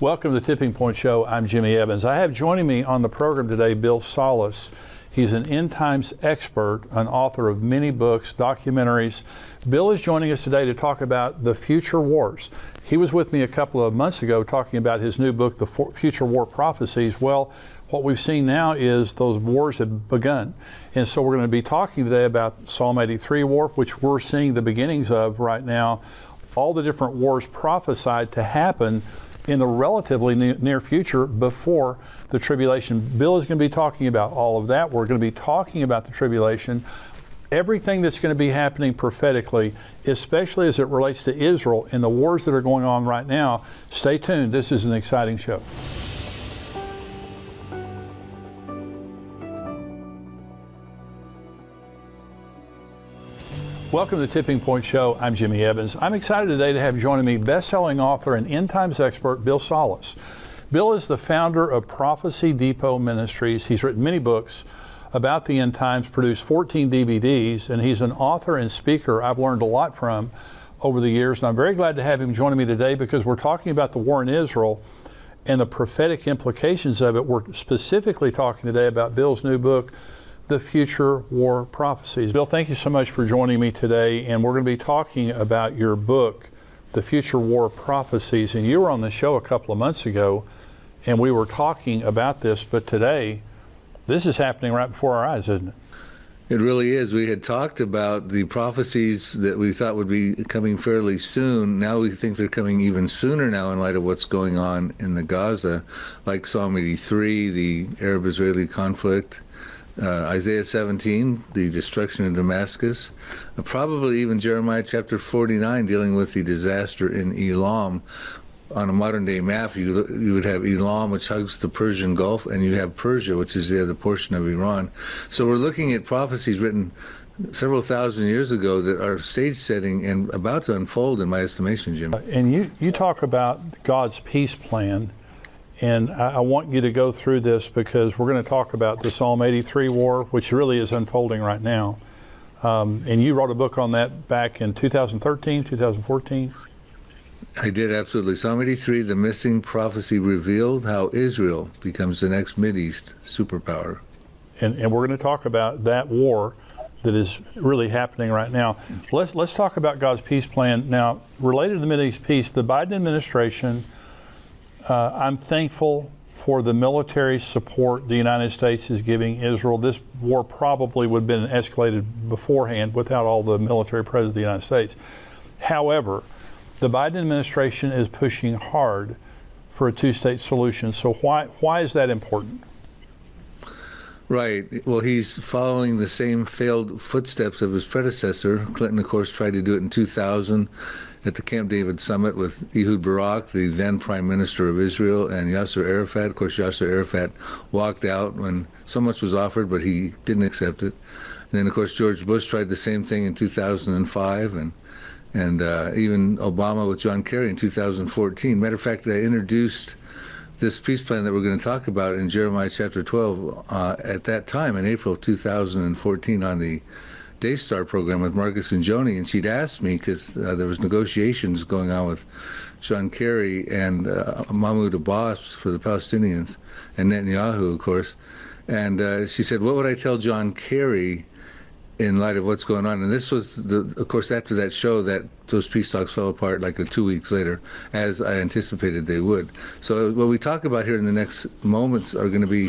Welcome to the Tipping Point Show. I'm Jimmy Evans. I have joining me on the program today Bill Salus. He's an end times expert, an author of many books, documentaries. Bill is joining us today to talk about the future wars. He was with me a couple of months ago talking about his new book, The Future War Prophecies. Well, what we've seen now is those wars have begun. And so we're going to be talking today about Psalm 83 war, which we're seeing the beginnings of right now, all the different wars prophesied to happen in the relatively near future before the tribulation. Bill is going to be talking about all of that. We're going to be talking about the tribulation, everything that's going to be happening prophetically, especially as it relates to Israel and the wars that are going on right now. Stay tuned. This is an exciting show. Welcome to the Tipping Point Show. I'm Jimmy Evans. I'm excited today to have joining me best-selling author and end times expert Bill Salus. Bill is the founder of Prophecy Depot Ministries. He's written many books about the end times, produced 14 DVDs, and he's an author and speaker I've learned a lot from over the years. And I'm very glad to have him joining me today because we're talking about the war in Israel and the prophetic implications of it. We're specifically talking today about Bill's new book, The Future War Prophecies. Bill, thank you so much for joining me today, and we're going to be talking about your book, The Future War Prophecies. And you were on the show a couple of months ago, and we were talking about this, but today, this is happening right before our eyes, isn't it? It really is. We had talked about the prophecies that we thought would be coming fairly soon. Now we think they're coming even sooner now in light of what's going on in the Gaza, like Psalm 83, the Arab-Israeli conflict, Isaiah 17, the destruction of Damascus, probably even Jeremiah chapter 49, dealing with the disaster in Elam. On a modern-day map, you would have Elam, which hugs the Persian Gulf, and you have Persia, which is the other portion of Iran. So we're looking at prophecies written several thousand years ago that are stage setting and about to unfold, in my estimation, Jim. And you talk about God's peace plan. And I want you to go through this because we're going to talk about the Psalm 83 war, which really is unfolding right now. And you wrote a book on that back in 2013, 2014? I did, absolutely. Psalm 83, The Missing Prophecy Revealed, How Israel Becomes the Next Mideast Superpower. And we're going to talk about that war that is really happening right now. Let's talk about God's peace plan. Now, related to the Mideast peace, the Biden administration, I'm thankful for the military support the United States is giving Israel. This war probably would have been escalated beforehand without all the military presence of the United States. However, the Biden administration is pushing hard for a two-state solution. So why is that important? Right. Well, he's following the same failed footsteps of his predecessor. Clinton, of course, tried to do it in 2000 at the Camp David summit with Ehud Barak, the then Prime Minister of Israel, and Yasser Arafat. Of course, Yasser Arafat walked out when so much was offered, but he didn't accept it. And then, of course, George Bush tried the same thing in 2005, and even Obama with John Kerry in 2014. Matter of fact, I introduced this peace plan that we're going to talk about in Jeremiah chapter 12 at that time in April of 2014 on the Daystar program with Marcus and Joni, and she'd asked me because there was negotiations going on with John Kerry and Mahmoud Abbas for the Palestinians, and Netanyahu, of course. And she said, what would I tell John Kerry in light of what's going on? And this was, of course, after that show that those peace talks fell apart like 2 weeks later, as I anticipated they would. So what we talk about here in the next moments are going to be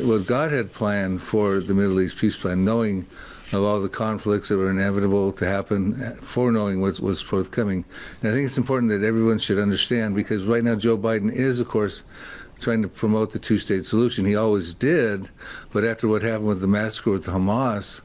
what God had planned for the Middle East peace plan, knowing of all the conflicts that were inevitable to happen, foreknowing what was forthcoming. And I think it's important that everyone should understand, because right now Joe Biden is, of course, trying to promote the two-state solution. He always did, but after what happened with the massacre with Hamas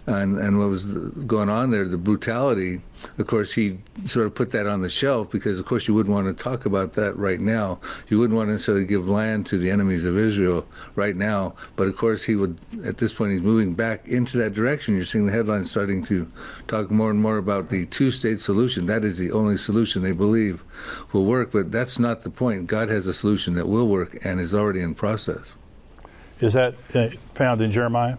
and what was going on there, the brutality, of course, he sort of put that on the shelf because, of course, you wouldn't want to talk about that right now. You wouldn't want to necessarily give land to the enemies of Israel right now. But, of course, he would, at this point, he's moving back into that direction. You're seeing the headlines starting to talk more and more about the two-state solution. That is the only solution they believe will work. But that's not the point. God has a solution that will work and is already in process. Is that found in Jeremiah?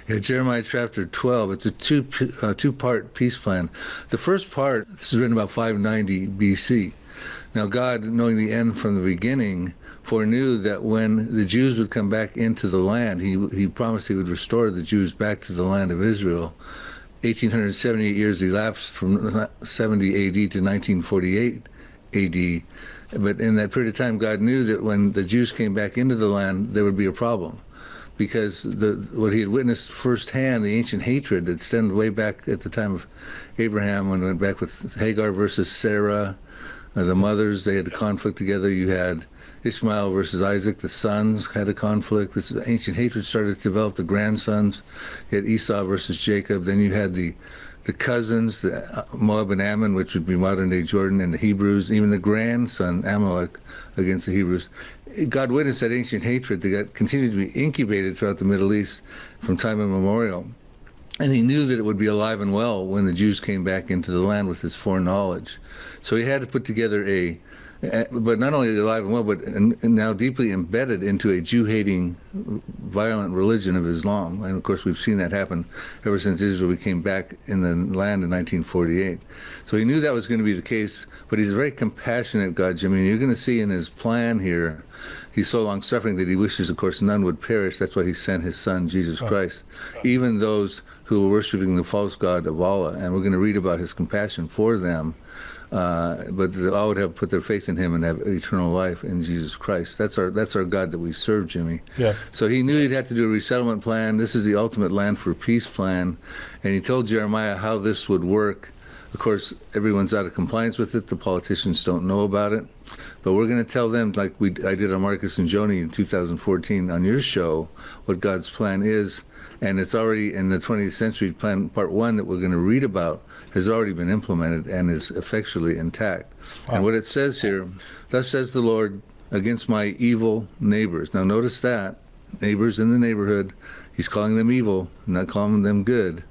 Yeah, Jeremiah chapter 12. It's a two-part peace plan. The first part, this is written about 590 BC. Now God, knowing the end from the beginning, foreknew that when the Jews would come back into the land, he promised he would restore the Jews back to the land of Israel. 1,878 years elapsed from 70 AD to 1948 AD. But in that period of time, God knew that when the Jews came back into the land, there would be a problem. Because what he had witnessed firsthand, the ancient hatred that stemmed way back at the time of Abraham, when it went back with Hagar versus Sarah, the mothers, they had a conflict together. You had Ishmael versus Isaac, the sons had a conflict. This ancient hatred started to develop, the grandsons. You had Esau versus Jacob. Then you had the cousins, the Moab and Ammon, which would be modern-day Jordan, and the Hebrews, even the grandson, Amalek, against the Hebrews. God witnessed that ancient hatred that continued to be incubated throughout the Middle East from time immemorial. And he knew that it would be alive and well when the Jews came back into the land with his foreknowledge. So he had to put together but not only alive and well, but now deeply embedded into a Jew-hating, violent religion of Islam. And of course, we've seen that happen ever since Israel came back in the land in 1948. So he knew that was going to be the case, but he's a very compassionate God, Jimmy. And you're going to see in his plan here, he's so long-suffering that he wishes, of course, none would perish. That's why he sent his son, Jesus Christ, even those who were worshiping the false god of Allah. And we're going to read about his compassion for them. But all would have put their faith in him and have eternal life in Jesus Christ. That's our God that we serve, Jimmy. Yeah. So he knew he'd have to do a resettlement plan. This is the ultimate land for peace plan. And he told Jeremiah how this would work. Of course, everyone's out of compliance with it. The politicians don't know about it. But we're going to tell them, like I did on Marcus and Joni in 2014 on your show, what God's plan is. And it's already in the 20th century plan, part 1, that we're going to read about, has already been implemented and is effectually intact. Wow. And what it says here, thus says the Lord against my evil neighbors. Now notice that, neighbors in the neighborhood, he's calling them evil, not calling them good,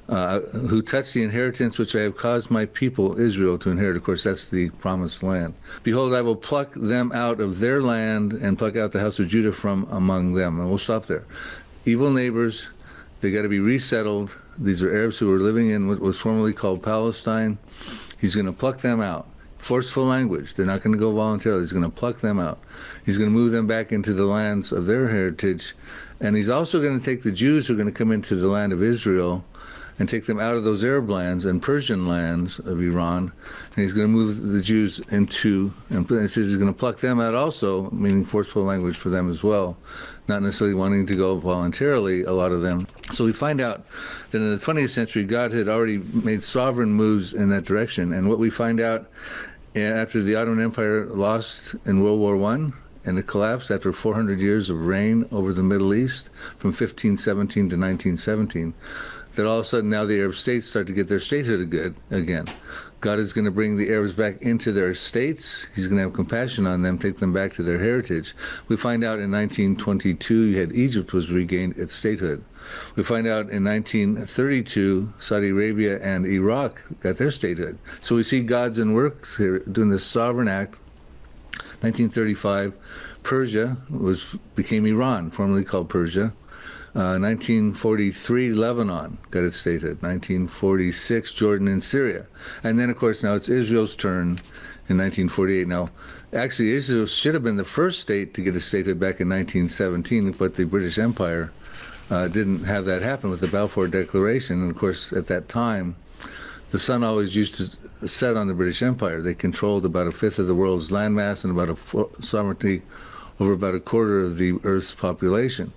who touch the inheritance which I have caused my people Israel to inherit. Of course, that's the promised land. Behold, I will pluck them out of their land and pluck out the house of Judah from among them. And we'll stop there. Evil neighbors, they got to be resettled. These are Arabs who were living in what was formerly called Palestine. He's going to pluck them out. Forceful language. They're not going to go voluntarily. He's going to pluck them out. He's going to move them back into the lands of their heritage. And he's also going to take the Jews who are going to come into the land of Israel and take them out of those Arab lands and Persian lands of Iran. And he's going to move the Jews into, and it says he's going to pluck them out also, meaning forceful language for them as well, not necessarily wanting to go voluntarily, a lot of them. So we find out that in the 20th century, God had already made sovereign moves in that direction. And what we find out after the Ottoman Empire lost in World War I, and it collapsed after 400 years of reign over the Middle East from 1517 to 1917, that all of a sudden now the Arab states start to get their statehood again. God is going to bring the Arabs back into their states. He's going to have compassion on them, take them back to their heritage. We find out in 1922, you had Egypt was regained its statehood. We find out in 1932, Saudi Arabia and Iraq got their statehood. So we see God's in works here, doing this sovereign act. 1935, Persia became Iran, formerly called Persia. 1943, Lebanon got its statehood. 1946, Jordan and Syria. And then, of course, now it's Israel's turn in 1948. Now, actually, Israel should have been the first state to get a statehood back in 1917, but the British Empire didn't have that happen with the Balfour Declaration. And, of course, at that time, the sun always used to set on the British Empire. They controlled about a fifth of the world's landmass and about sovereignty over about a quarter of the Earth's population.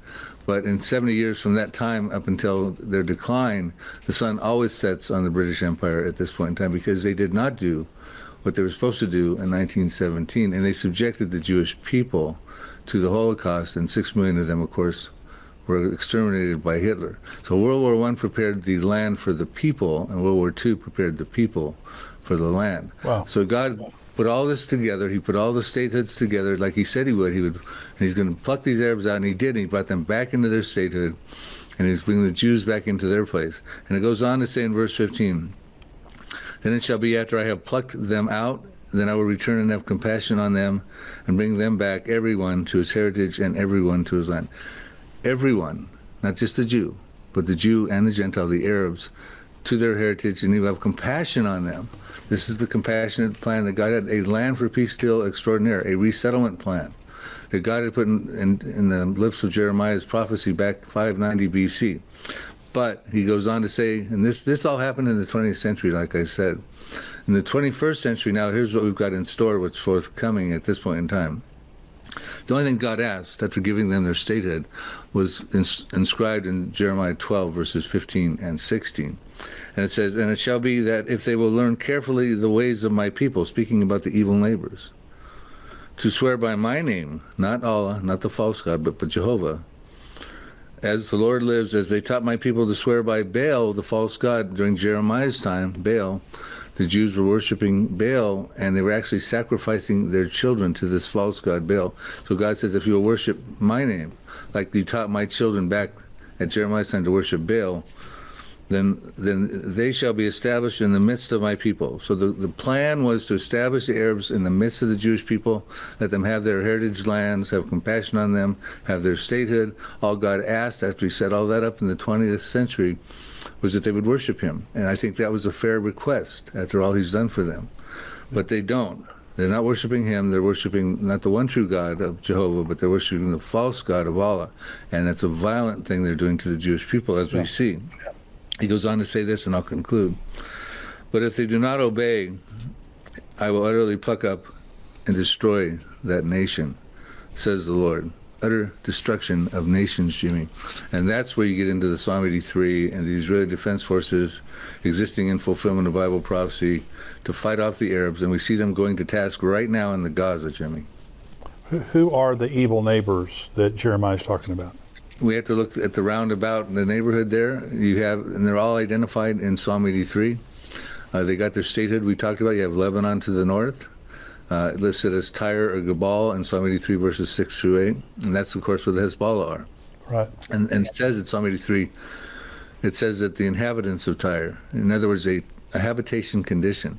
But in 70 years from that time up until their decline, the sun always sets on the British Empire at this point in time, because they did not do what they were supposed to do in 1917, and they subjected the Jewish people to the Holocaust, and 6 million of them, of course, were exterminated by Hitler. So World War I prepared the land for the people, and World War II prepared the people for the land. Wow. So God put all this together. He put all the statehoods together like he said he would. And he's going to pluck these Arabs out, and he did. And he brought them back into their statehood, and he's bringing the Jews back into their place. And it goes on to say in verse 15, then it shall be after I have plucked them out, then I will return and have compassion on them and bring them back, everyone to his heritage and everyone to his land. Everyone, not just the Jew, but the Jew and the Gentile, the Arabs, to their heritage, and he will have compassion on them. This is the compassionate plan that God had, a land for peace still extraordinaire, a resettlement plan that God had put in the lips of Jeremiah's prophecy back 590 BC. But he goes on to say, and this all happened in the 20th century, like I said. In the 21st century, now here's what we've got in store, what's forthcoming at this point in time. The only thing God asked after giving them their statehood was inscribed in Jeremiah 12, verses 15 and 16. And it says, and it shall be that if they will learn carefully the ways of my people, speaking about the evil neighbors, to swear by my name, not Allah, not the false God, but Jehovah, as the Lord lives, as they taught my people to swear by Baal, the false god, during Jeremiah's time, Baal, the Jews were worshiping Baal, and they were actually sacrificing their children to this false god, Baal. So God says, if you will worship my name, like you taught my children back at Jeremiah's time to worship Baal, then they shall be established in the midst of my people. So the plan was to establish the Arabs in the midst of the Jewish people, let them have their heritage lands, have compassion on them, have their statehood. All God asked after he set all that up in the 20th century was that they would worship him. And I think that was a fair request after all he's done for them. But they don't. They're not worshiping him. They're worshiping not the one true God of Jehovah, but they're worshiping the false God of Allah. And that's a violent thing they're doing to the Jewish people, as we see. He goes on to say this, and I'll conclude. But if they do not obey, I will utterly pluck up and destroy that nation, says the Lord. Utter destruction of nations, Jimmy. And that's where you get into the Psalm 83 and the Israeli Defense Forces existing in fulfillment of Bible prophecy to fight off the Arabs. And we see them going to task right now in the Gaza, Jimmy. Who are the evil neighbors that Jeremiah's talking about? We have to look at the roundabout in the neighborhood there. You have, and they're all identified in Psalm 83. They got their statehood we talked about. You have Lebanon to the north, listed as Tyre or Gebal in Psalm 83 verses 6 through 8. And that's, of course, where the Hezbollah are. Right. And it says in Psalm 83, it says that the inhabitants of Tyre, in other words, a habitation condition.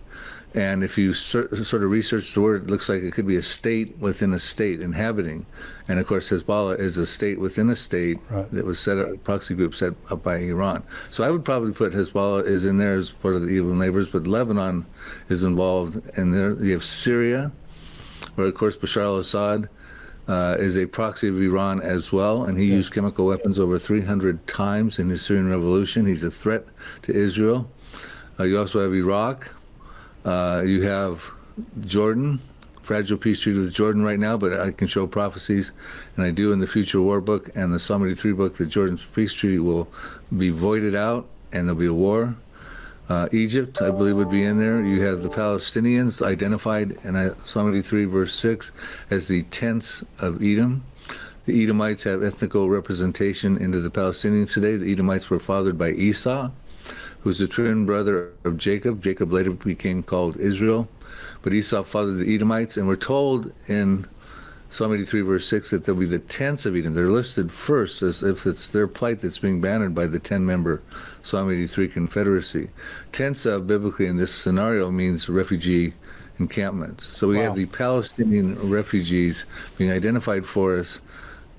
And if you sort of research the word, it looks like it could be a state within a state, inhabiting. And of course, Hezbollah is a state within a state that was set up, a proxy group set up by Iran. So I would probably put Hezbollah is in there as part of the evil neighbors, but Lebanon is involved. And there you have Syria, where of course Bashar al-Assad is a proxy of Iran as well, and he used chemical weapons over 300 times in the Syrian revolution. He's a threat to Israel. You also have Iraq. You have Jordan, fragile peace treaty with Jordan right now, but I can show prophecies, and I do in the Future War book and the Psalm 83 book, that Jordan's peace treaty will be voided out and there'll be a war. Egypt, I believe, would be in there. You have the Palestinians identified in Psalm 83 verse 6 as the tents of Edom. The Edomites have ethnical representation into the Palestinians today. The Edomites were fathered by Esau, who's the twin brother of Jacob. Jacob later became called Israel. But Esau fathered the Edomites, and we're told in Psalm 83 verse 6 that there'll be the tents of Edom. They're listed first as if it's their plight that's being bannered by the 10-member Psalm 83 Confederacy. Tents of, biblically in this scenario, means refugee encampments. So we have the Palestinian refugees being identified for us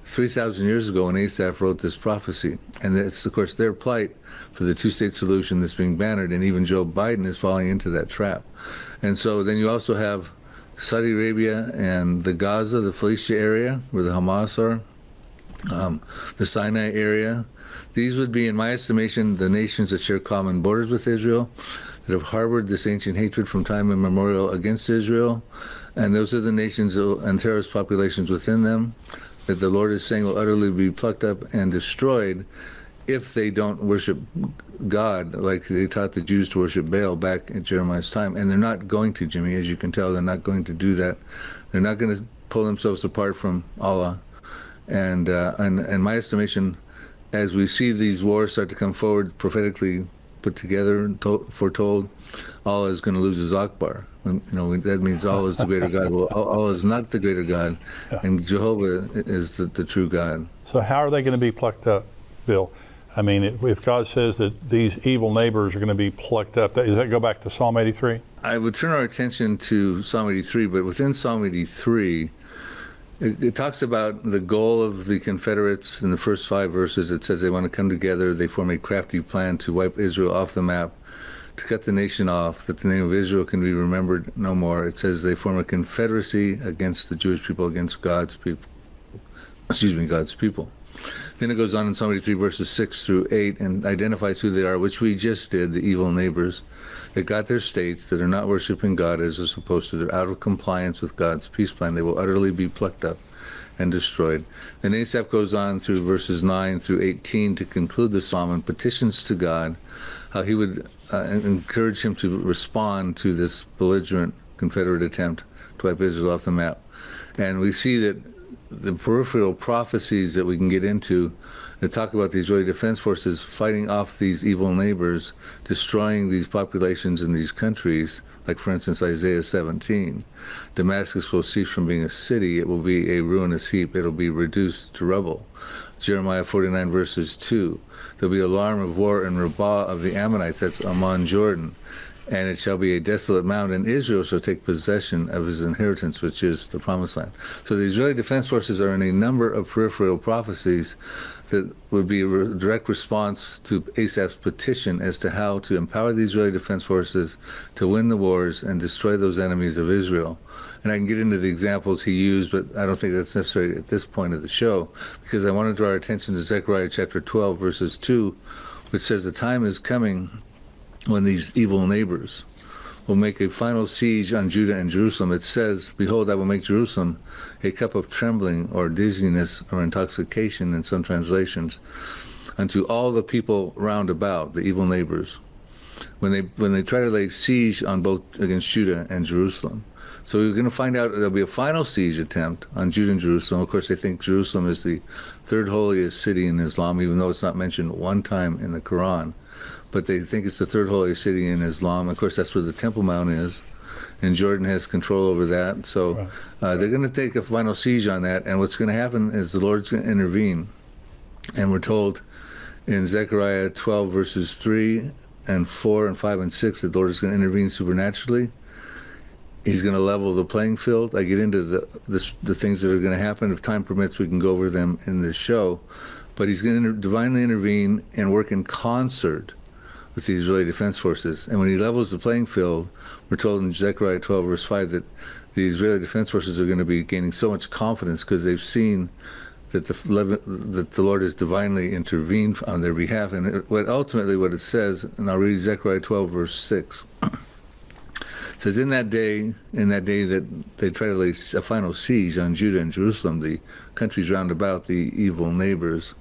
3,000 years ago when Asaph wrote this prophecy. And it's, of course, their plight for the two-state solution that's being bannered, and even Joe Biden is falling into that trap. And so then you also have Saudi Arabia and the Gaza, the Phoenicia area, where the Hamas are, the Sinai area. These would be, in my estimation, the nations that share common borders with Israel, that have harbored this ancient hatred from time immemorial against Israel. And those are the nations and terrorist populations within them that the Lord is saying will utterly be plucked up and destroyed if they don't worship God like they taught the Jews to worship Baal back in Jeremiah's time. And they're not going to, Jimmy, as you can tell, they're not going to do that. They're not going to pull themselves apart from Allah. And in my estimation, as we see these wars start to come forward, prophetically put together and foretold, Allah is going to lose his Akbar. That means Allah is the greater God. Well, Allah is not the greater God, and Jehovah is the true God. So how are they going to be plucked up, Bill? I mean, if God says that these evil neighbors are going to be plucked up, does that go back to Psalm 83? I would turn our attention to Psalm 83, but within Psalm 83, It talks about the goal of the Confederates in the first 5 verses. It says they want to come together. They form a crafty plan to wipe Israel off the map, to cut the nation off, that the name of Israel can be remembered no more. It says they form a confederacy against the Jewish people, against God's people. God's people. Then it goes on in Psalm 83 verses 6 through 8 and identifies who they are, which we just did, the evil neighbors that got their states, that are not worshiping God as they're supposed to. They're out of compliance with God's peace plan. They will utterly be plucked up and destroyed. Then Asaph goes on through verses 9 through 18 to conclude the psalm and petitions to God how he would encourage him to respond to this belligerent Confederate attempt to wipe Israel off the map. And we see that the peripheral prophecies that we can get into that talk about the Israeli Defense Forces fighting off these evil neighbors, destroying these populations in these countries, like for instance Isaiah 17. Damascus will cease from being a city, it will be a ruinous heap, it'll be reduced to rubble. Jeremiah 49 verses 2. There'll be alarm of war in Rabbah of the Ammonites, that's Ammon Jordan. And it shall be a desolate mound, and Israel shall take possession of his inheritance, which is the promised land. So the Israeli Defense Forces are in a number of peripheral prophecies that would be a direct response to Asaph's petition as to how to empower the Israeli Defense Forces to win the wars and destroy those enemies of Israel. And I can get into the examples he used, but I don't think that's necessary at this point of the show, because I want to draw our attention to Zechariah chapter 12, verses 2, which says the time is coming when these evil neighbors will make a final siege on Judah and Jerusalem. It says, behold, I will make Jerusalem a cup of trembling or dizziness or intoxication in some translations unto all the people round about, the evil neighbors, when they try to lay siege on both against Judah and Jerusalem. So we're going to find out there'll be a final siege attempt on Judah and Jerusalem. Of course, they think Jerusalem is the third holiest city in Islam, even though it's not mentioned one time in the Quran. But they think it's the third holiest city in Islam. Of course, that's where the Temple Mount is, and Jordan has control over that. So they're going to take a final siege on that, and what's going to happen is the Lord's going to intervene. And we're told in Zechariah 12, verses 3 and 4 and 5 and 6, that the Lord is going to intervene supernaturally. He's going to level the playing field. I get into the things that are going to happen. If time permits, we can go over them in this show. But he's going to divinely intervene and work in concert with the Israeli Defense Forces. And when he levels the playing field, we're told in Zechariah 12, verse 5, that the Israeli Defense Forces are going to be gaining so much confidence because they've seen that the Lord has divinely intervened on their behalf. And ultimately what it says, and I'll read Zechariah 12, verse 6. It says, in that day that they try to lay a final siege on Judah and Jerusalem, the countries round about, the evil neighbors,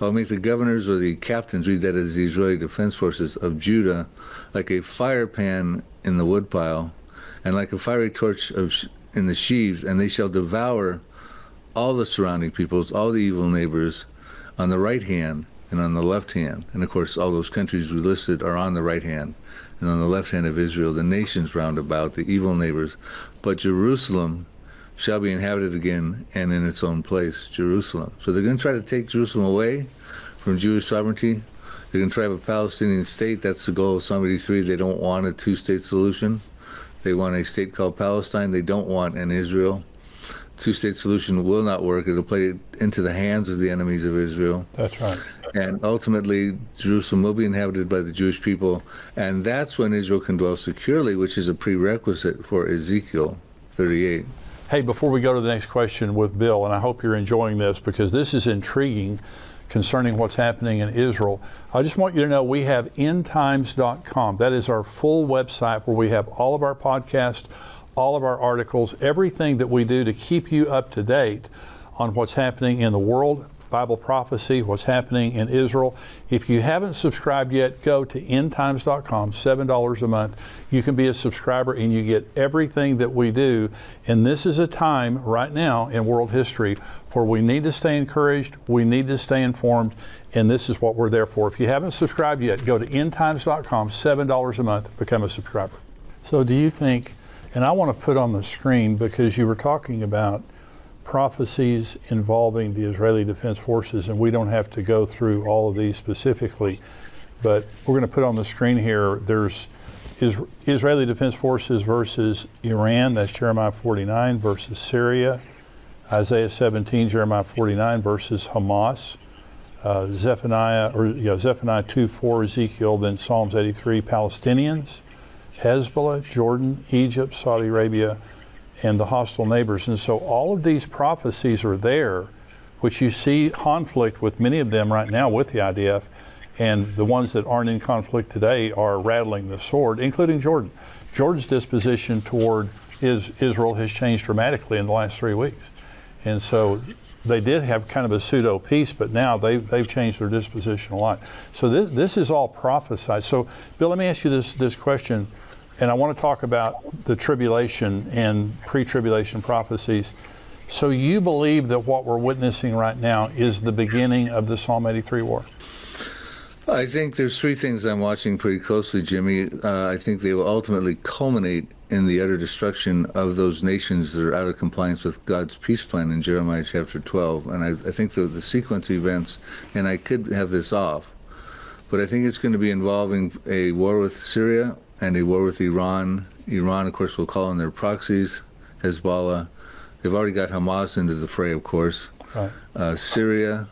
I'll make the governors or the captains, read that as the Israeli Defense Forces of Judah, like a fire pan in the woodpile, and like a fiery torch in the sheaves, and they shall devour all the surrounding peoples, all the evil neighbors, on the right hand and on the left hand. And of course, all those countries we listed are on the right hand, and on the left hand of Israel, the nations round about, the evil neighbors. But Jerusalem shall be inhabited again and in its own place, Jerusalem. So they're going to try to take Jerusalem away from Jewish sovereignty. They're going to try to have a Palestinian state. That's the goal of Psalm 83. They don't want a two-state solution. They want a state called Palestine. They don't want an Israel. Two-state solution will not work. It'll play into the hands of the enemies of Israel. That's right. And ultimately, Jerusalem will be inhabited by the Jewish people. And that's when Israel can dwell securely, which is a prerequisite for Ezekiel 38. Hey, before we go to the next question with Bill, and I hope you're enjoying this because this is intriguing concerning what's happening in Israel, I just want you to know we have endtimes.com. That is our full website where we have all of our podcasts, all of our articles, everything that we do to keep you up to date on what's happening in the world, Bible prophecy, what's happening in Israel. If you haven't subscribed yet, go to endtimes.com, $7 a month. You can be a subscriber and you get everything that we do. And this is a time right now in world history where we need to stay encouraged, we need to stay informed, and this is what we're there for. If you haven't subscribed yet, go to endtimes.com, $7 a month, become a subscriber. So do you think, and I want to put on the screen because you were talking about prophecies involving the Israeli Defense Forces, and we don't have to go through all of these specifically, but we're going to put on the screen here, there's Israeli Defense Forces versus Iran, that's Jeremiah 49, versus Syria, Isaiah 17, Jeremiah 49 versus Hamas, Zephaniah 2:4, Ezekiel, then Psalms 83, Palestinians, Hezbollah, Jordan, Egypt, Saudi Arabia, and the hostile neighbors. And so all of these prophecies are there, which you see conflict with many of them right now with the IDF, and the ones that aren't in conflict today are rattling the sword, including Jordan. Jordan's disposition toward Israel has changed dramatically in the last 3 weeks. And so they did have kind of a pseudo peace, but now they've changed their disposition a lot. So this is all prophesied. So Bill, let me ask you this question, and I want to talk about the tribulation and pre-tribulation prophecies. So you believe that what we're witnessing right now is the beginning of the Psalm 83 war? I think there's three things I'm watching pretty closely, Jimmy. I think they will ultimately culminate in the utter destruction of those nations that are out of compliance with God's peace plan in Jeremiah chapter 12. And I think the sequence of events, and I could have this off, but I think it's going to be involving a war with Syria and a war with Iran. Iran, of course, will call on their proxies, Hezbollah. They've already got Hamas into the fray, of course. Right. Syria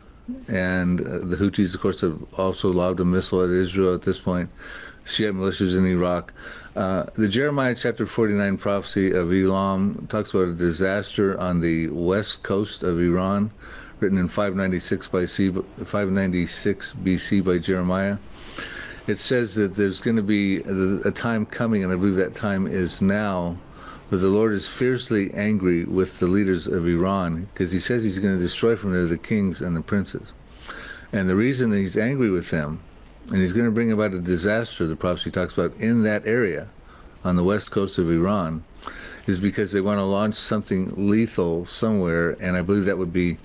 and the Houthis, of course, have also lobbed a missile at Israel at this point. Shiite militias in Iraq. The Jeremiah chapter 49 prophecy of Elam talks about a disaster on the west coast of Iran, written in 596 BC by Jeremiah. It says that there's going to be a time coming, and I believe that time is now, where the Lord is fiercely angry with the leaders of Iran, because he says he's going to destroy from there the kings and the princes. And the reason that he's angry with them, and he's going to bring about a disaster, the prophecy talks about, in that area on the west coast of Iran, is because they want to launch something lethal somewhere, and I believe that would be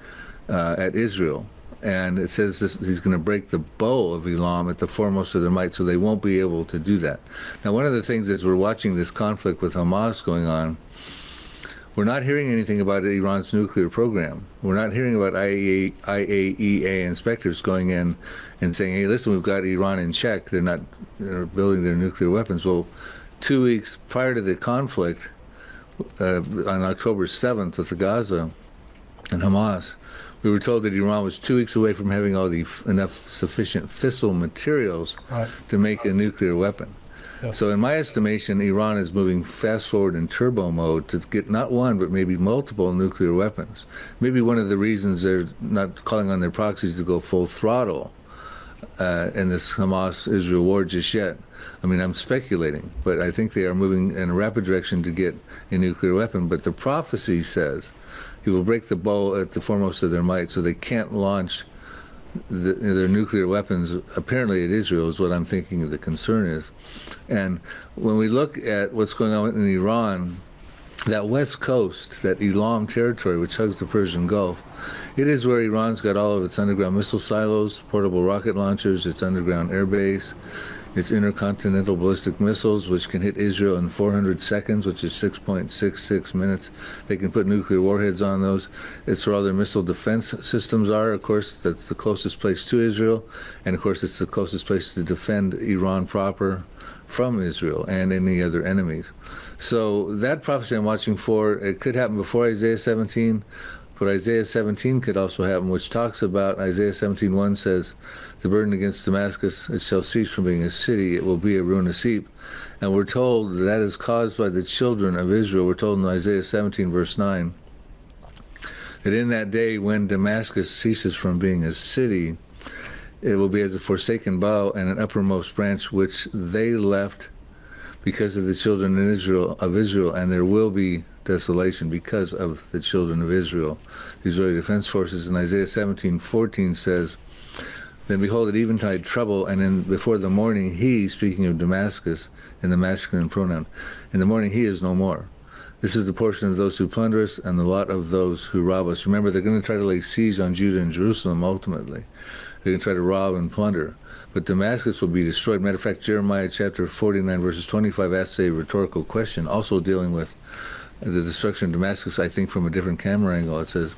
at Israel. And it says he's going to break the bow of Elam at the foremost of their might, so they won't be able to do that. Now, one of the things as we're watching this conflict with Hamas going on, we're not hearing anything about Iran's nuclear program. We're not hearing about IAEA inspectors going in and saying, hey, listen, we've got Iran in check. They're not building their nuclear weapons. Well, 2 weeks prior to the conflict, on October 7th with the Gaza and Hamas, we were told that Iran was 2 weeks away from having enough sufficient fissile materials to make a nuclear weapon. Yes. So in my estimation, Iran is moving fast forward in turbo mode to get not one, but maybe multiple nuclear weapons. Maybe one of the reasons they're not calling on their proxies to go full throttle in this Hamas-Israel war just yet. I mean, I'm speculating, but I think they are moving in a rapid direction to get a nuclear weapon. But the prophecy says he will break the bow at the foremost of their might, so they can't launch their nuclear weapons, apparently at Israel, is what I'm thinking the concern is. And when we look at what's going on in Iran, that west coast, that Elam territory, which hugs the Persian Gulf, it is where Iran's got all of its underground missile silos, portable rocket launchers, its underground air base, its intercontinental ballistic missiles, which can hit Israel in 400 seconds, which is 6.66 minutes. They can put nuclear warheads on those. It's where all their missile defense systems are. Of course, that's the closest place to Israel. And of course, it's the closest place to defend Iran proper from Israel and any other enemies. So that prophecy I'm watching for, it could happen before Isaiah 17, but Isaiah 17 could also happen, which talks about, Isaiah 17:1 says, the burden against Damascus, it shall cease from being a city, it will be a ruinous heap. And we're told that is caused by the children of Israel. We're told in Isaiah 17 verse 9, that in that day when Damascus ceases from being a city, it will be as a forsaken bough and an uppermost branch which they left because of the children of Israel, and there will be desolation because of the children of Israel. The Israeli Defense Forces in Isaiah 17:14 says, then behold, at eventide trouble, and before the morning he, speaking of Damascus in the masculine pronoun, in the morning he is no more. This is the portion of those who plunder us and the lot of those who rob us. Remember, they're going to try to lay siege on Judah and Jerusalem ultimately. They're going to try to rob and plunder. But Damascus will be destroyed. Matter of fact, Jeremiah chapter 49 verses 25 asks a rhetorical question, also dealing with the destruction of Damascus, I think from a different camera angle. It says,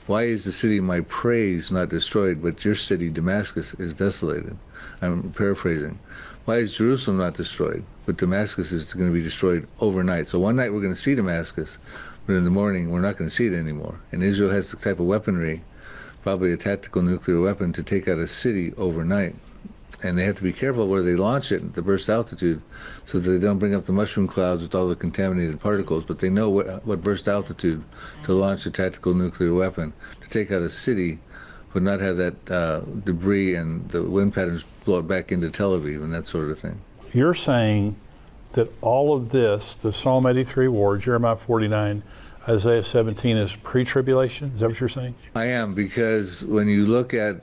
why is the city of my praise not destroyed, but your city, Damascus, is desolated? I'm paraphrasing. Why is Jerusalem not destroyed, but Damascus is going to be destroyed overnight? So one night we're going to see Damascus, but in the morning we're not going to see it anymore. And Israel has the type of weaponry, probably a tactical nuclear weapon, to take out a city overnight. And they have to be careful where they launch it at the burst altitude so that they don't bring up the mushroom clouds with all the contaminated particles, but they know what burst altitude to launch a tactical nuclear weapon. To take out a city would not have that debris and the wind patterns blow it back into Tel Aviv and that sort of thing. You're saying that all of this, the Psalm 83 war, Jeremiah 49, Isaiah 17, is pre-tribulation? Is that what you're saying? I am, because when you look at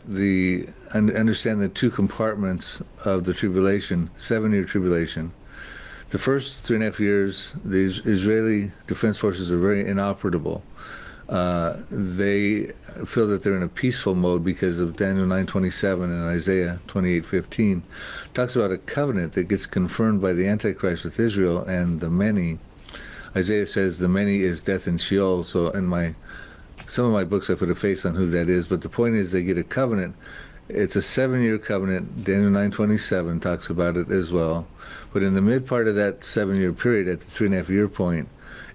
understand the two compartments of the tribulation, 7-year tribulation, the first 3.5 years, the Israeli defense forces are very inoperable. They feel that they're in a peaceful mode because of Daniel 9:27 and Isaiah 28:15 talks about a covenant that gets confirmed by the Antichrist with Israel and the many. Isaiah says the many is death and Sheol. So in some of my books I put a face on who that is, but the point is they get a covenant. It's a 7-year covenant. Daniel 9:27 talks about it as well. But in the mid part of that 7-year period, at the 3.5-year point,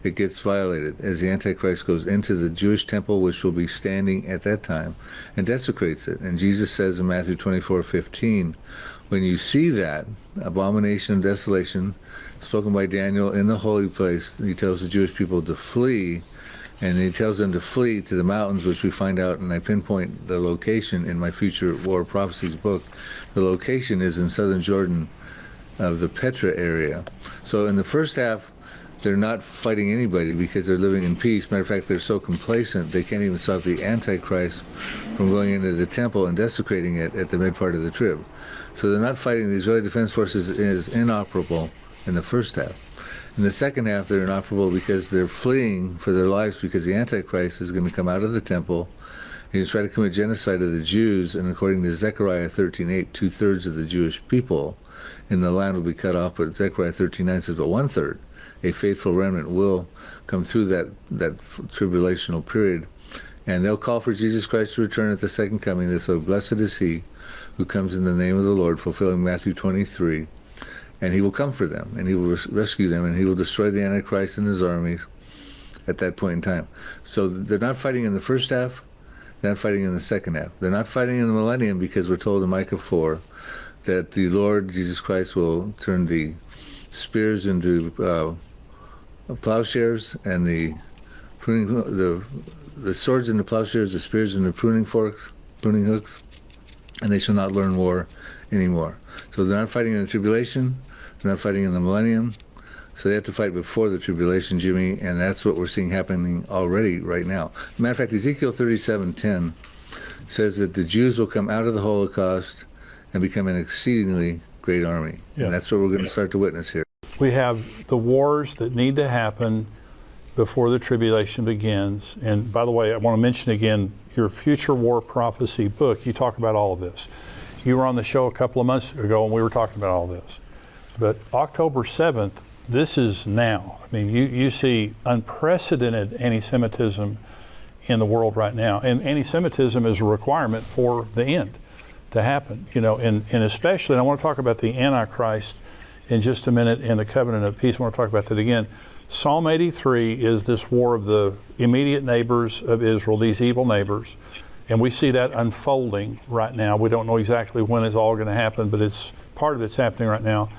it gets violated as the Antichrist goes into the Jewish temple, which will be standing at that time, and desecrates it. And Jesus says in Matthew 24:15, when you see that abomination of desolation spoken by Daniel in the holy place, he tells the Jewish people to flee, and he tells them to flee to the mountains, which we find out, and I pinpoint the location in my Future War Prophecies book. The location is in southern Jordan of the Petra area. So in the first half, they're not fighting anybody because they're living in peace. Matter of fact, they're so complacent they can't even stop the Antichrist from going into the temple and desecrating it at the mid part of the trib. So they're not fighting. The Israeli Defense Forces is inoperable in the first half. In the second half, they're inoperable because they're fleeing for their lives because the Antichrist is going to come out of the temple. He's trying to commit genocide of the Jews, and according to Zechariah 13:8, 2/3 of the Jewish people in the land will be cut off. But Zechariah 13:9 says, but 1/3, a faithful remnant, will come through that tribulational period, and they'll call for Jesus Christ to return at the second coming. They say, blessed is he who comes in the name of the Lord, fulfilling Matthew 23. And he will come for them, and he will rescue them, and he will destroy the Antichrist and his armies at that point in time. So they're not fighting in the first half, they're not fighting in the second half. They're not fighting in the millennium because we're told in Micah 4 that the Lord Jesus Christ will turn the spears into plowshares, and the swords into plowshares, the spears into pruning hooks, and they shall not learn war anymore. So they're not fighting in the tribulation, they're not fighting in the millennium, so they have to fight before the tribulation, Jimmy, and that's what we're seeing happening already right now. Matter of fact, Ezekiel 37:10 says that the Jews will come out of the Holocaust and become an exceedingly great army. Yeah. And that's what we're going to start to witness here. We have the wars that need to happen before the tribulation begins. And by the way, I want to mention again, your Future War Prophecy book, you talk about all of this. You were on the show a couple of months ago and we were talking about all this. But October 7th, this is now. I mean, you see unprecedented anti-Semitism in the world right now. And anti-Semitism is a requirement for the end to happen. You know, and especially, and I want to talk about the Antichrist in just a minute in the covenant of peace. I want to talk about that again. Psalm 83 is this war of the immediate neighbors of Israel, these evil neighbors. And we see that unfolding right now. We don't know exactly when it's all going to happen, but part of it's happening right now.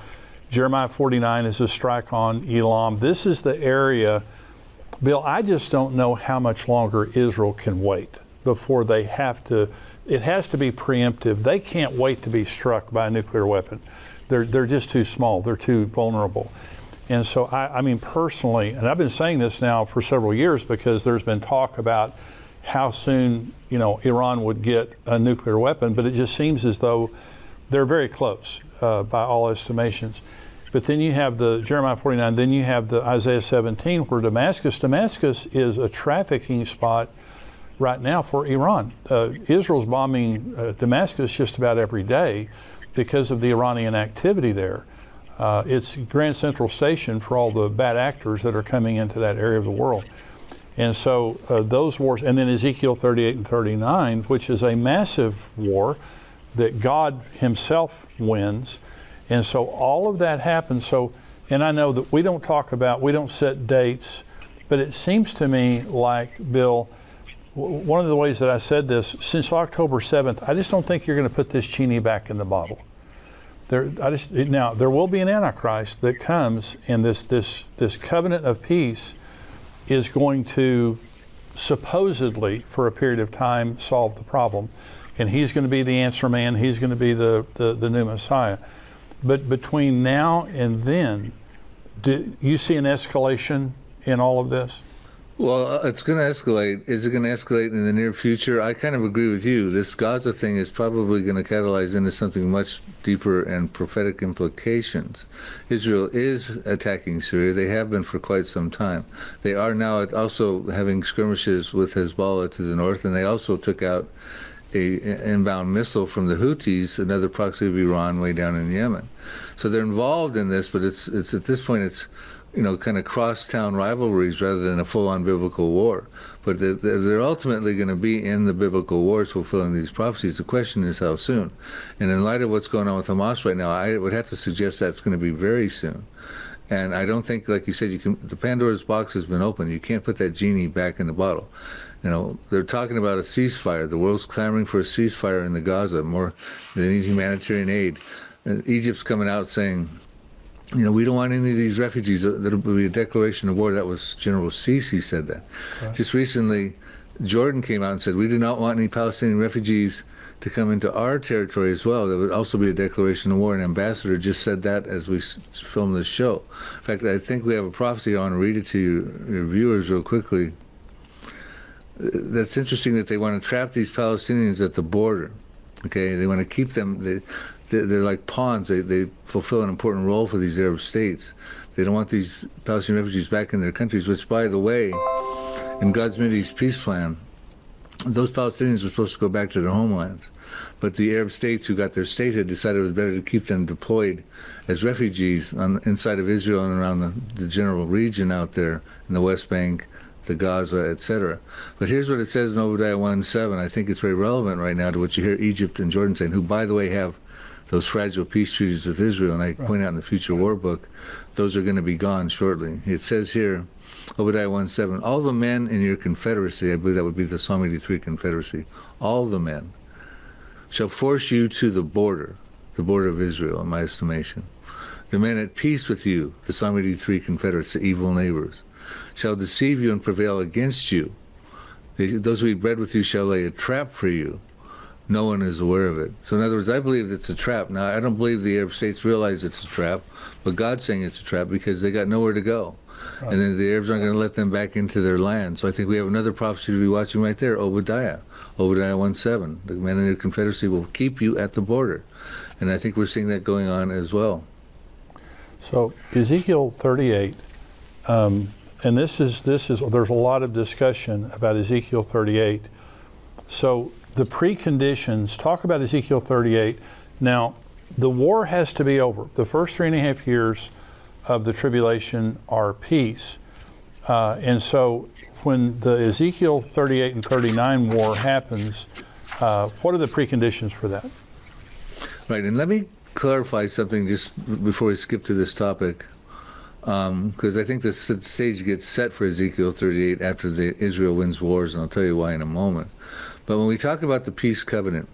Jeremiah 49 is a strike on Elam. This is the area, Bill, I just don't know how much longer Israel can wait before they have to, it has to be preemptive. They can't wait to be struck by a nuclear weapon. They're just too small. They're too vulnerable. And so, I mean, personally, and I've been saying this now for several years because there's been talk about how soon, you know, Iran would get a nuclear weapon, but it just seems as though they're very close by all estimations. But then you have the Jeremiah 49, then you have the Isaiah 17 where Damascus is a trafficking spot right now for Iran. Israel's bombing Damascus just about every day because of the Iranian activity there. It's Grand Central Station for all the bad actors that are coming into that area of the world. And so those wars, and then Ezekiel 38 and 39, which is a massive war that God himself wins. And so all of that happens. So, and I know that we don't set dates But it seems to me like, Bill, one of the ways that I said this, since October 7th, I just don't think you're going to put this genie back in the bottle. Now, there will be an Antichrist that comes, and this covenant of peace is going to supposedly, for a period of time, solve the problem. And he's going to be the answer man. He's going to be the new Messiah. But between now and then, do you see an escalation in all of this? Well, it's going to escalate. Is it going to escalate in the near future? I kind of agree with you. This Gaza thing is probably going to catalyze into something much deeper and prophetic implications. Israel is attacking Syria. They have been for quite some time. They are now also having skirmishes with Hezbollah to the north, and they also took out an inbound missile from the Houthis, another proxy of Iran, way down in Yemen. So they're involved in this, but it's at this point it's kind of crosstown rivalries rather than a full-on biblical war. But they're ultimately going to be in the biblical wars fulfilling these prophecies. The question is how soon. And in light of what's going on with Hamas right now, I would have to suggest that's going to be very soon. And I don't think, like you said, the Pandora's box has been opened. You can't put that genie back in the bottle. They're talking about a ceasefire. The world's clamoring for a ceasefire in the Gaza. More, they need humanitarian aid. And Egypt's coming out saying, we don't want any of these refugees. That'll be a declaration of war. That was General Sisi said that. Right. Just recently, Jordan came out and said, we do not want any Palestinian refugees to come into our territory as well. That would also be a declaration of war. An ambassador just said that as we filmed this show. In fact, I think we have a prophecy. I want to read it to your viewers real quickly. That's interesting that they want to trap these Palestinians at the border. Okay, they want to keep them. They're like pawns. They fulfill an important role for these Arab states. They don't want these Palestinian refugees back in their countries, which, by the way, in God's Middle East peace plan, those Palestinians were supposed to go back to their homelands. But the Arab states who got their statehood decided it was better to keep them deployed as refugees inside of Israel and around the general region out there in the West Bank, the Gaza, etc. But here's what it says in Obadiah 1:7. I think it's very relevant right now to what you hear Egypt and Jordan saying, who, by the way, have those fragile peace treaties with Israel. And I point out in the Future War book, those are going to be gone shortly. It says here, Obadiah 1:7, all the men in your confederacy, I believe that would be the Psalm 83 confederacy, all the men shall force you to the border of Israel, in my estimation. The men at peace with you, the Psalm 83 confederacy, evil neighbors, shall deceive you and prevail against you. Those who eat bread with you shall lay a trap for you. No one is aware of it. So in other words, I believe it's a trap. Now, I don't believe the Arab states realize it's a trap, but God's saying it's a trap because they got nowhere to go. Right. And then the Arabs aren't going to let them back into their land. So I think we have another prophecy to be watching right there, Obadiah 1:7. The men in your confederacy will keep you at the border. And I think we're seeing that going on as well. So Ezekiel 38, and this is there's a lot of discussion about Ezekiel 38. So the preconditions, talk about Ezekiel 38. Now, the war has to be over. The first 3.5 years of the tribulation are peace. And so when the Ezekiel 38 and 39 war happens, what are the preconditions for that? Right, and let me clarify something just before we skip to this topic, because I think the stage gets set for Ezekiel 38 after Israel wins wars, and I'll tell you why in a moment. But when we talk about the peace covenant,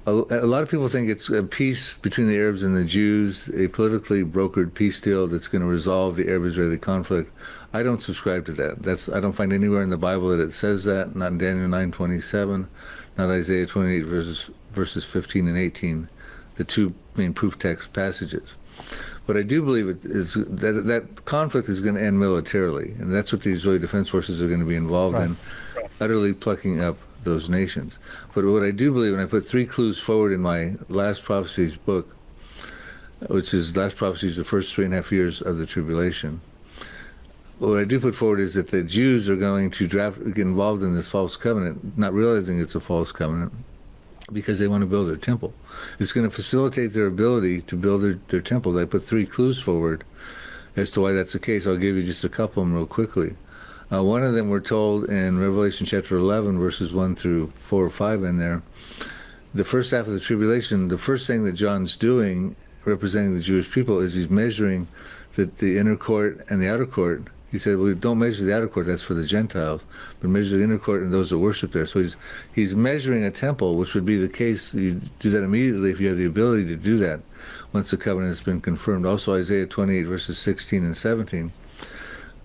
a lot of people think it's a peace between the Arabs and the Jews, a politically brokered peace deal that's going to resolve the Arab-Israeli conflict. I don't subscribe to that. I don't find anywhere in the Bible that it says that, not in Daniel 9:27, not Isaiah 28 verses 15 and 18, the two main proof text passages. But I do believe it is that conflict is going to end militarily, and that's what the Israeli Defense Forces are going to be involved in, utterly plucking up those nations. But what I do believe, and I put 3 clues forward in my Last Prophecies book, which is Last Prophecies, the first 3.5 years of the tribulation. What I do put forward is that the Jews are going to get involved in this false covenant, not realizing it's a false covenant, because they want to build their temple. It's going to facilitate their ability to build their temple. I put 3 clues forward as to why that's the case. I'll give you just a couple of them real quickly. One of them we're told in Revelation chapter 11, verses 1 through 4 or 5 in there. The first half of the tribulation, the first thing that John's doing, representing the Jewish people, is he's measuring the inner court and the outer court. He said, well, don't measure the outer court, that's for the Gentiles, but measure the inner court and those that worship there. So he's measuring a temple, which would be the case. You do that immediately if you have the ability to do that once the covenant has been confirmed. Also, Isaiah 28, verses 16 and 17.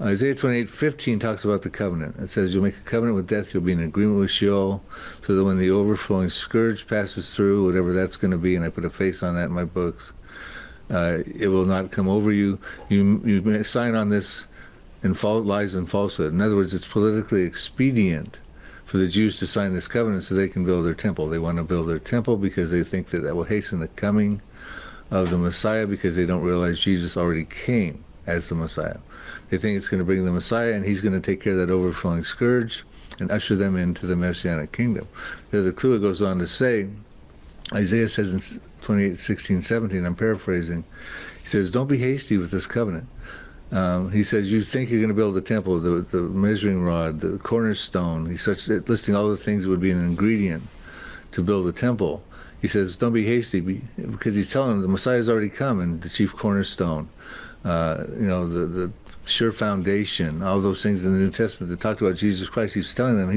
Isaiah 28:15 talks about the covenant. It says, you'll make a covenant with death, you'll be in agreement with Sheol, so that when the overflowing scourge passes through, whatever that's going to be, and I put a face on that in my books, it will not come over you. You may sign on this in lies and falsehood. In other words, it's politically expedient for the Jews to sign this covenant so they can build their temple. They want to build their temple because they think that will hasten the coming of the Messiah, because they don't realize Jesus already came as the Messiah. They think it's going to bring the Messiah, and he's going to take care of that overflowing scourge and usher them into the Messianic kingdom. There's a clue. It goes on to say, Isaiah says in 28:16-17, I'm paraphrasing, he says, don't be hasty with this covenant. He says, you think you're going to build the temple, the measuring rod, the cornerstone. He starts listing all the things that would be an ingredient to build a temple. He says, don't be hasty, because he's telling them the Messiah's already come, and the chief cornerstone, the sure foundation, all those things in the New Testament that talked about Jesus Christ. He's telling them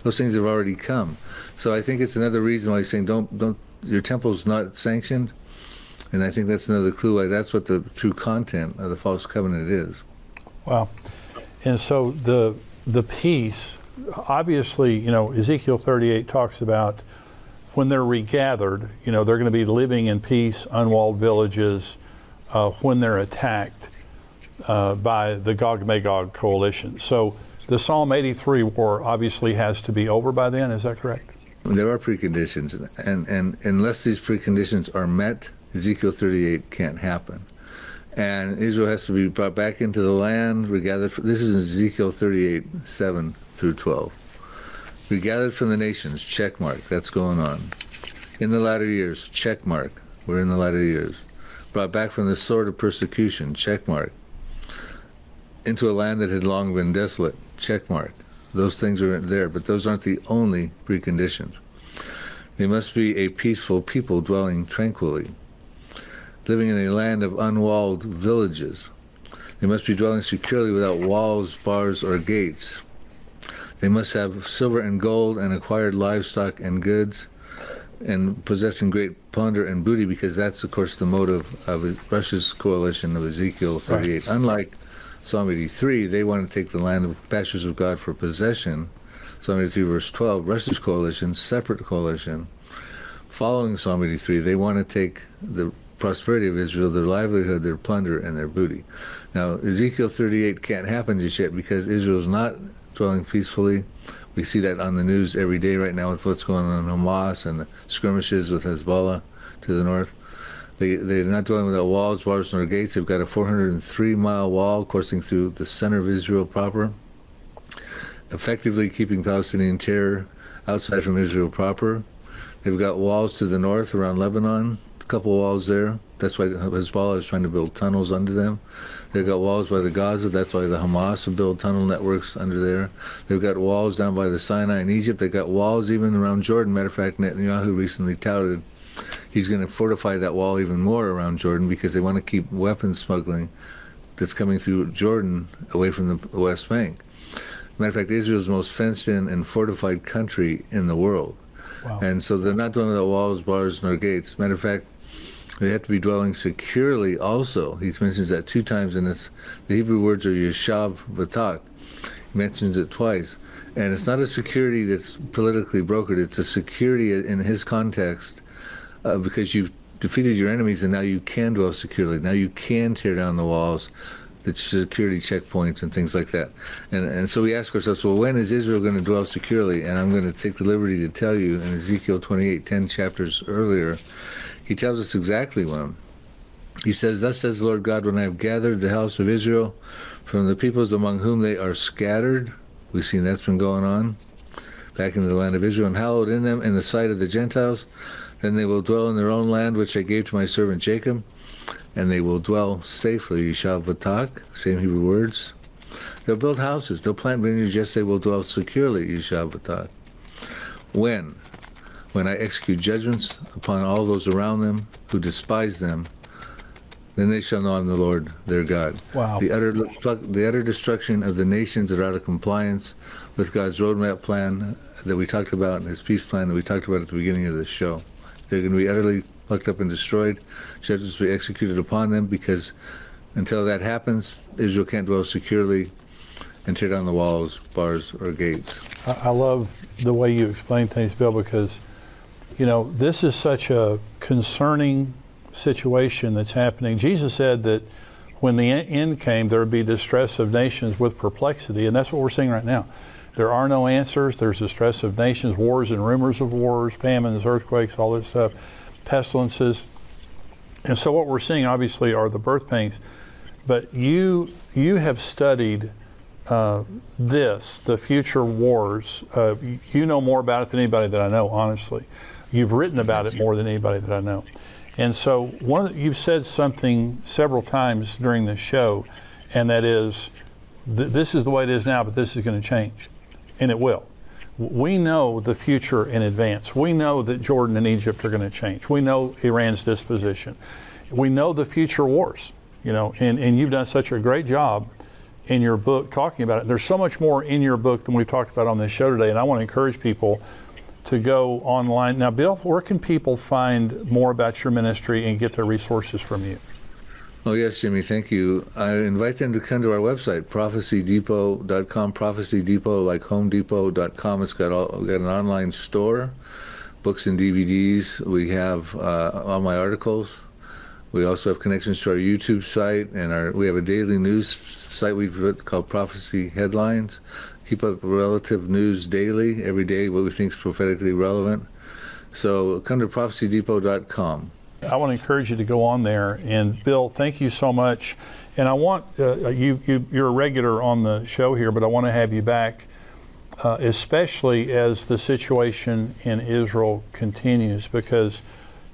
those things have already come. So I think it's another reason why he's saying, don't your temple's not sanctioned. And I think that's another clue why that's what the true content of the false covenant is. Wow. And so the peace, obviously, Ezekiel 38 talks about when they're regathered, they're going to be living in peace, unwalled villages, when they're attacked by the Gog-Magog coalition. So the Psalm 83 war obviously has to be over by then, is that correct? There are preconditions, and unless these preconditions are met, Ezekiel 38 can't happen. And Israel has to be brought back into the land, regathered. This is Ezekiel 38, 7 through 12. Regathered from the nations, check mark, that's going on. In the latter years, check mark, we're in the latter years. Brought back from the sword of persecution, check mark. Into a land that had long been desolate, check mark. Those things are there, but those aren't the only preconditions. They must be a peaceful people dwelling tranquilly, living in a land of unwalled villages. They must be dwelling securely without walls, bars, or gates. They must have silver and gold and acquired livestock and goods, and possessing great plunder and booty, because that's, of course, the motive of Russia's coalition of Ezekiel 38. Right. Unlike Psalm 83, they want to take the land of pastures of God for possession. Psalm 83, verse 12, Russia's coalition, separate coalition. Following Psalm 83, they want to take the prosperity of Israel, their livelihood, their plunder, and their booty. Now, Ezekiel 38 can't happen just yet because Israel's not dwelling peacefully. We see that on the news every day right now with what's going on in Hamas and the skirmishes with Hezbollah to the north. They're not dwelling without walls, bars, nor gates. They've got a 403-mile wall coursing through the center of Israel proper, effectively keeping Palestinian terror outside from Israel proper. They've got walls to the north around Lebanon, a couple walls there. That's why Hezbollah is trying to build tunnels under them. They've got walls by the Gaza. That's why the Hamas will build tunnel networks under there. They've got walls down by the Sinai in Egypt. They've got walls even around Jordan. Matter of fact, Netanyahu recently touted he's going to fortify that wall even more around Jordan because they want to keep weapons smuggling that's coming through Jordan away from the West Bank. Matter of fact, Israel's the most fenced-in and fortified country in the world. Wow. And so they're not dwelling without walls, bars, nor gates. Matter of fact, they have to be dwelling securely also. He mentions that 2 times, and the Hebrew words are yeshav v'tak. He mentions it twice. And it's not a security that's politically brokered. It's a security in his context because you've defeated your enemies and now you can dwell securely. Now you can tear down the walls, the security checkpoints and things like that. And so we ask ourselves, well, when is Israel going to dwell securely? And I'm going to take the liberty to tell you in Ezekiel 28, 10 chapters earlier, he tells us exactly when. He says, thus says the Lord God, when I have gathered the house of Israel from the peoples among whom they are scattered, we've seen that's been going on, back into the land of Israel, and hallowed in them in the sight of the Gentiles, then they will dwell in their own land, which I gave to my servant Jacob, and they will dwell safely. Yeshav v'tak, same Hebrew words. They'll build houses, they'll plant vineyards, yes, they will dwell securely, Yeshav v'tak. When I execute judgments upon all those around them who despise them, Then they shall know I'm the Lord, their God. Wow. The utter destruction of the nations that are out of compliance with God's roadmap plan that we talked about, and his peace plan that we talked about at the beginning of this show. They're going to be utterly plucked up and destroyed. Judgments will be executed upon them, because until that happens, Israel can't dwell securely and tear down the walls, bars, or gates. I love the way you explain things, Bill, because, this is such a concerning situation that's happening. Jesus said that when the end came, there would be distress of nations with perplexity, and that's what we're seeing right now. There are no answers. There's distress of nations, wars and rumors of wars, famines, earthquakes, all this stuff, pestilences. And so what we're seeing, obviously, are the birth pains. But you have studied the future wars. You know more about it than anybody that I know, honestly. You've written about it more than anybody that I know. And so you've said something several times during this show, and that is, this is the way it is now, but this is going to change. And it will. We know the future in advance. We know that Jordan and Egypt are going to change. We know Iran's disposition. We know the future wars, and you've done such a great job in your book talking about it. There's so much more in your book than we've talked about on this show today, and I want to encourage people to go online. Now, Bill, where can people find more about your ministry and get their resources from you? Oh, yes, Jimmy, thank you. I invite them to come to our website, prophecydepot.com, Prophecy Depot, like homedepot.com. We've got an online store, books and DVDs. We have all my articles. We also have connections to our YouTube site, and we have a daily news site we put called Prophecy Headlines. Keep up relative news daily, every day, what we think is prophetically relevant. So come to prophecydepot.com. I want to encourage you to go on there. And Bill, thank you so much. And I want you're a regular on the show here, but I want to have you back, especially as the situation in Israel continues, because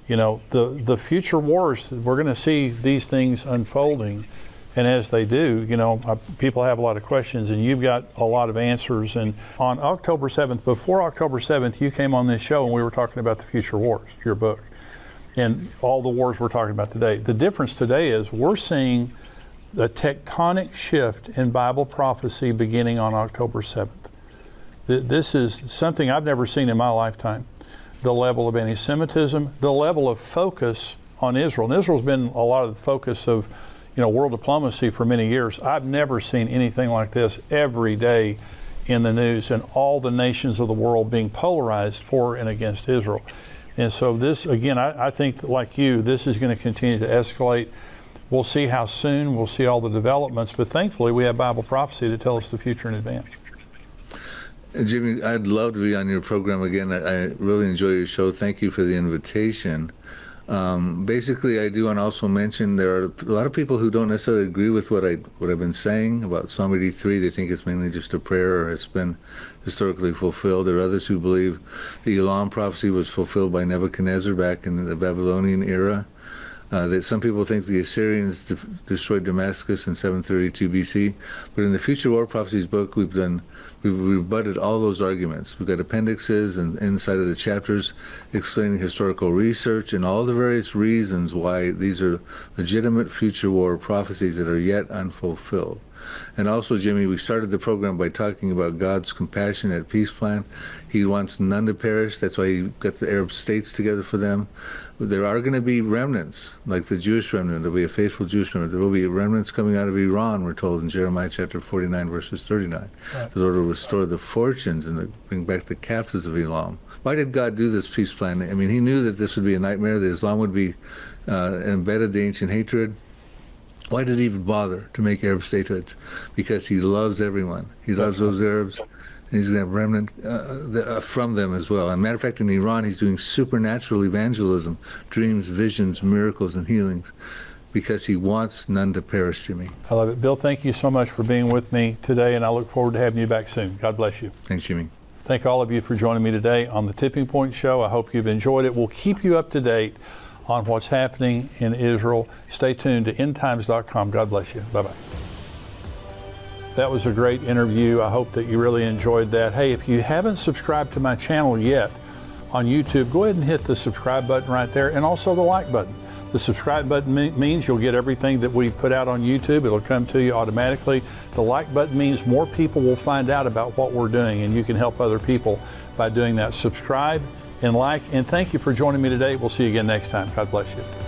the future wars, we're going to see these things unfolding. And as they do, people have a lot of questions, and you've got a lot of answers. And on October 7th, before October 7th, you came on this show and we were talking about the future wars, your book, and all the wars we're talking about today. The difference today is we're seeing a tectonic shift in Bible prophecy beginning on October 7th. This is something I've never seen in my lifetime. The level of anti-Semitism, the level of focus on Israel. And Israel's been a lot of the focus of world diplomacy for many years. I've never seen anything like this every day in the news, and all the nations of the world being polarized for and against Israel. And so this, again, I think, like you, this is going to continue to escalate. We'll see how soon, we'll see all the developments, but thankfully we have Bible prophecy to tell us the future in advance. Jimmy, I'd love to be on your program again. I really enjoy your show. Thank you for the invitation. Basically, I do want to also mention there are a lot of people who don't necessarily agree with what I've been saying about Psalm 83. They think it's mainly just a prayer or it's been historically fulfilled. There are others who believe the Elam prophecy was fulfilled by Nebuchadnezzar back in the Babylonian era. That some people think the Assyrians destroyed Damascus in 732 BC. But in the Future War Prophecies book, we've rebutted all those arguments. We've got appendixes and inside of the chapters explaining historical research and all the various reasons why these are legitimate future war prophecies that are yet unfulfilled. And also, Jimmy, we started the program by talking about God's compassionate peace plan. He wants none to perish. That's why he got the Arab states together for them. There are going to be remnants, like the Jewish remnant. There will be a faithful Jewish remnant. There will be remnants coming out of Iran, we're told in Jeremiah chapter 49, verses 39. Right. The Lord will restore the fortunes and bring back the captives of Elam. Why did God do this peace plan? I mean, he knew that this would be a nightmare, that Islam would be embedded the ancient hatred. Why did he even bother to make Arab statehoods? Because he loves everyone. He loves those Arabs. And he's going to have remnant from them as well. As a matter of fact, in Iran, he's doing supernatural evangelism, dreams, visions, miracles, and healings, because he wants none to perish, Jimmy. I love it. Bill, thank you so much for being with me today, and I look forward to having you back soon. God bless you. Thanks, Jimmy. Thank all of you for joining me today on the Tipping Point Show. I hope you've enjoyed it. We'll keep you up to date on what's happening in Israel. Stay tuned to endtimes.com. God bless you. Bye-bye. That was a great interview. I hope that you really enjoyed that. Hey, if you haven't subscribed to my channel yet on YouTube, go ahead and hit the subscribe button right there, and also the like button. The subscribe button means you'll get everything that we put out on YouTube. It'll come to you automatically. The like button means more people will find out about what we're doing, and you can help other people by doing that. Subscribe and like, and thank you for joining me today. We'll see you again next time. God bless you.